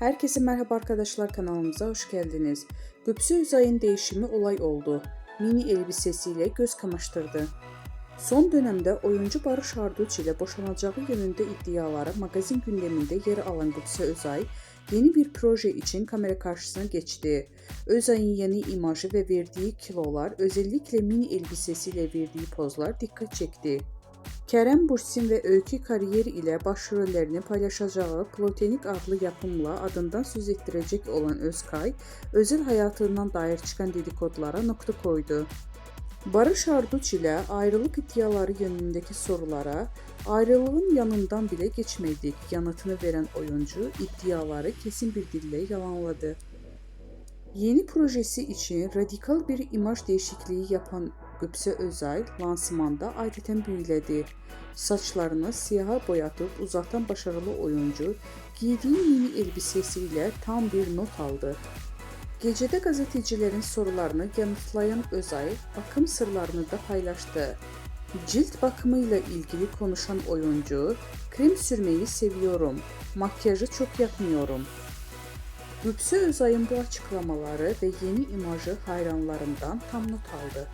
Herkese merhaba arkadaşlar, kanalımıza hoş geldiniz. Göksu Özay'ın değişimi olay oldu. Mini elbisesiyle göz kamaştırdı. Son dönemde oyuncu Barış Arduç ile boşanacağı yönünde iddiaları magazin gündeminde yer alan Göksu Özay, yeni bir proje için kamera karşısına geçti. Özay'ın yeni imajı ve verdiği kilolar, özellikle mini elbisesiyle verdiği pozlar dikkat çekti. Kerem Bürsin ve Öykü Kariyer ile başrollerini paylaşacağı Plotenik adlı yapımla adından söz ettirecek olan Özkay, özel hayatından dair çıkan dedikodulara nokta koydu. Barış Arduç ile ayrılık iddiaları yönündeki sorulara ayrılığın yanından bile geçmedik yanıtını veren oyuncu iddiaları kesin bir dille yalanladı. Yeni projesi için radikal bir imaj değişikliği yapan Göksu Özay lansmanda adeten büyüledi. Saçlarını siyaha boyatıp uzaktan başarılı oyuncu giydiği mini elbisesiyle tam bir not aldı. Gecede gazetecilerin sorularını yanıtlayan Özay, bakım sırlarını da paylaştı. Cilt bakımıyla ilgili konuşan oyuncu, krem sürmeyi seviyorum, makyajı çok yapmıyorum. Göksu Özay'ın bu açıklamaları ve yeni imajı hayranlarından tam not aldı.